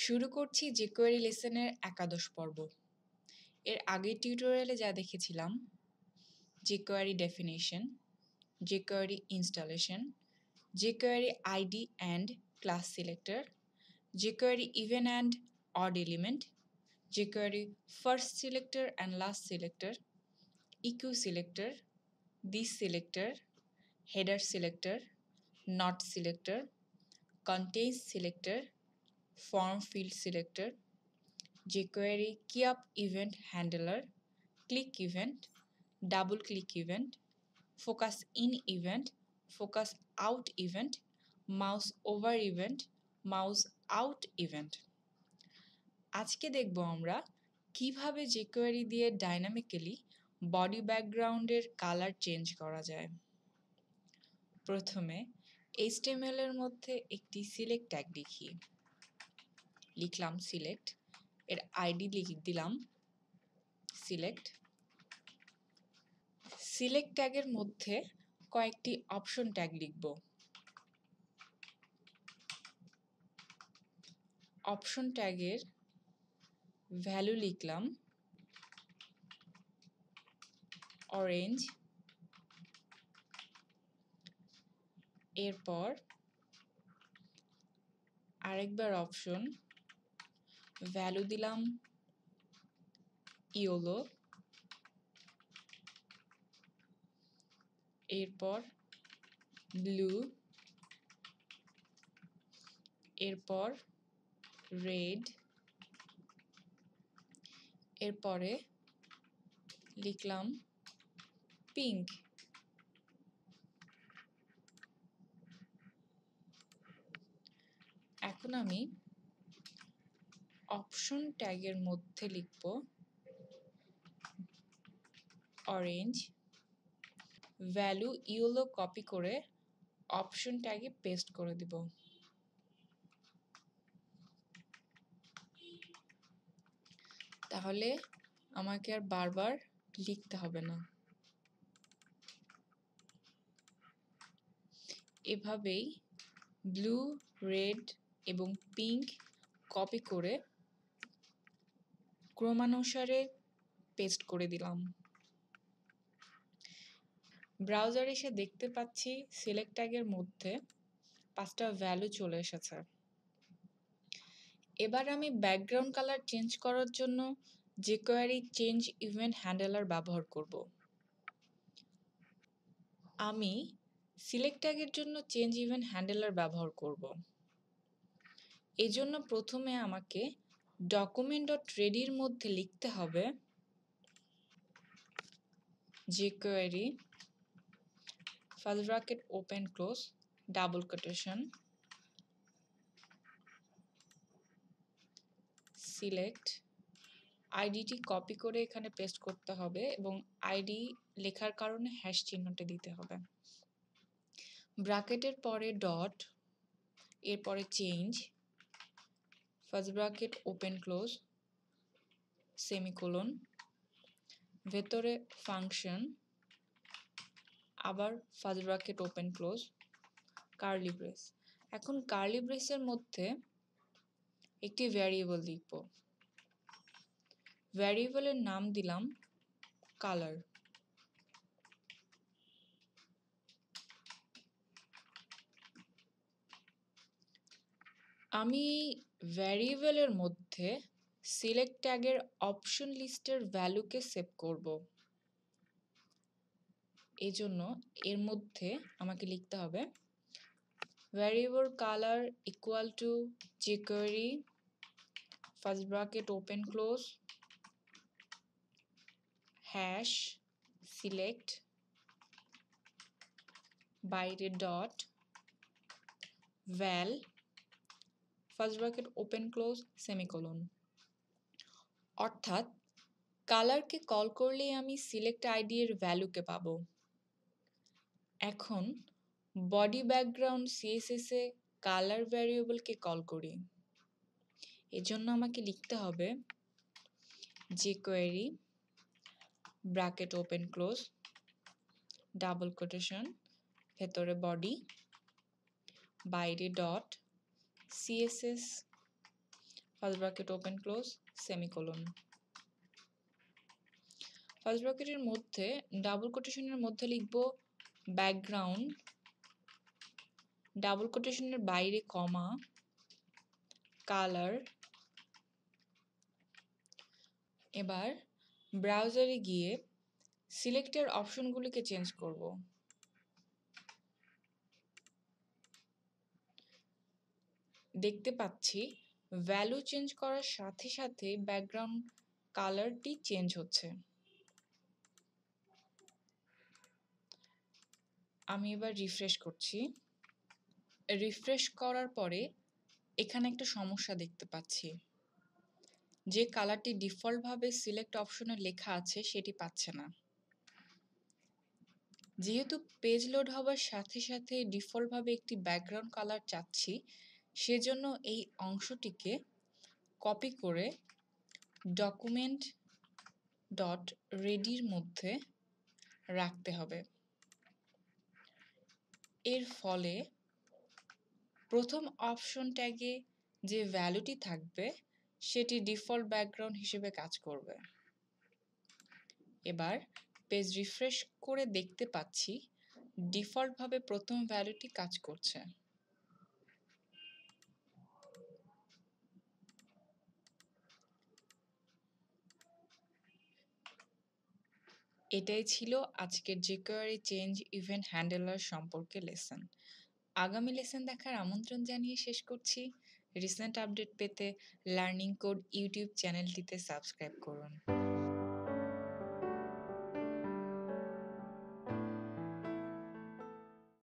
শুরু করছি jQuery লেসনের একাদশ পর্ব। এর আগের টিউটোরিয়ালে যা দেখেছিলাম jQuery definition, jQuery installation, jQuery ID and class selector, jQuery even and odd element, jQuery first selector and last selector, EQ selector, this selector, header selector, not selector, contains selector, form field selector, jQuery keyup event handler, click event, double click event, focus in event, focus out event, mouse over event, mouse out event. আজকে দেখব আমরা কিভাবে jQuery দিয়ে dynamically body ব্যাকগ্রাউন্ডের colour change করা যায়। প্রথমে HTML এর মধ্যে একটি সিলেক্ট ট্যাগ লিখি। লিখলাম সিলেক্ট, এর আইডি লিখে দিলাম সিলেক্ট। সিলেক্ট ট্যাগের মধ্যে কয়েকটি অপশন ট্যাগ লিখব। অপশন ট্যাগের ভ্যালু লিখলাম অরেঞ্জ, এরপর আরেকবার অপশন, ভ্যালু দিলাম ইয়েলো, এরপর ব্লু, এরপর রেড, এরপরে লিখলাম পিঙ্ক। এখন আমি অপশন ট্যাগের মধ্যে লিখব অরেঞ্জ, ভ্যালু ইয়েলো কপি করে অপশন ট্যাগে পেস্ট করে দিব। তাহলে আমাকে আর বারবার লিখতে হবে না। এভাবেই ব্লু, রেড এবং পিঙ্ক কপি করে ক্রমানুসারে পেস্ট করে দিলাম। ব্রাউজারে এসে দেখতে পাচ্ছি সিলেক্ট ট্যাগের মধ্যে 5টা ভ্যালু চলে এসেছে। এবার আমি ব্যাকগ্রাউন্ড কালার চেঞ্জ করার জন্য jQuery চেঞ্জ ইভেন্ট হ্যান্ডলার ব্যবহার করব। আমি সিলেক্ট ট্যাগের জন্য চেঞ্জ ইভেন্ট হ্যান্ডলার ব্যবহার করব। এজন্য প্রথমে আমাকে document.ready এর মধ্যে লিখতে হবে jQuery first bracket open close double quotation select, আইডিটি কপি করে এখানে পেস্ট করতে হবে এবং আইডি লেখার কারণে হ্যাশ চিহ্নটা দিতে হবে। ব্র্যাকেটের পরে ডট, এরপরে change, first bracket open close semicolon, ভেতরে ফাংশন, আবার first bracket open close curly brace. এখন কার্লি ব্রেসের মধ্যে একটি ভ্যারিয়েবল লিখব। ভ্যারিয়েবলের নাম দিলাম কালার। আমি ভ্যারিয়েবলের মধ্যে সিলেক্ট ট্যাগের অপশন লিস্টের ভ্যালুকে সেভ করব। এজন্য এর মধ্যে আমাকে লিখতে হবে variable colour equal to jQuery first bracket open close hash select বাইরে dot val first bracket open close semicolon. অর্থাৎ কালারকে কল করলেই আমি সিলেক্ট আইডি এর ভ্যালুকে পাবো। এখন বডি ব্যাকগ্রাউন্ড সিএসএস এ কালার ভ্যারিয়েবলকে কল করি। এজন্য আমাকে লিখতে হবে jQuery bracket open close double quotation ভেতরে বডি বাইরে dot CSS first bracket open close semicolon. First ব্র্যাকেটের মধ্যে ডাবল কোটেশনের মধ্যে লিখব ব্যাকগ্রাউন্ড, ডাবল কোটেশনের বাইরে কমা, কালার। এবার ব্রাউজারে গিয়ে সিলেক্টের অপশনগুলিকে চেঞ্জ করব। দেখতে পাচ্ছি ভ্যালু চেঞ্জ করার সাথে সাথে ব্যাকগ্রাউন্ড কালারটি চেঞ্জ হচ্ছে। আমি এবার রিফ্রেশ করছি। রিফ্রেশ করার পরে এখানে একটা সমস্যা দেখতে পাচ্ছি, যে কালারটি ডিফল্টভাবে সিলেক্ট অপশনে লেখা আছে সেটি পাচ্ছে না। যেহেতু পেজ লোড হওয়ার সাথে সাথে ডিফল্টভাবে একটি ব্যাকগ্রাউন্ড কালার চাচ্ছি, সেজন্য এই অংশটিকে কপি করে ডকুমেন্ট ডট রেডির মধ্যে রাখতে হবে। এর ফলে প্রথম অপশন ট্যাগে যে ভ্যালুটি থাকবে সেটি ডিফল্ট ব্যাকগ্রাউন্ড হিসেবে কাজ করবে। এবার পেজ রিফ্রেশ করে দেখতে পাচ্ছি ডিফল্টভাবে প্রথম ভ্যালুটি কাজ করছে। এটাই ছিল আজকের jQuery চেঞ্জ ইভেন্ট হ্যান্ডলার সম্পর্কে লেসন। আগামী লেসন দেখার আমন্ত্রণ জানিয়ে শেষ করছি। রিসেন্ট আপডেট পেতে লার্নিং কোড ইউটিউব চ্যানেলটিতে সাবস্ক্রাইব করুন।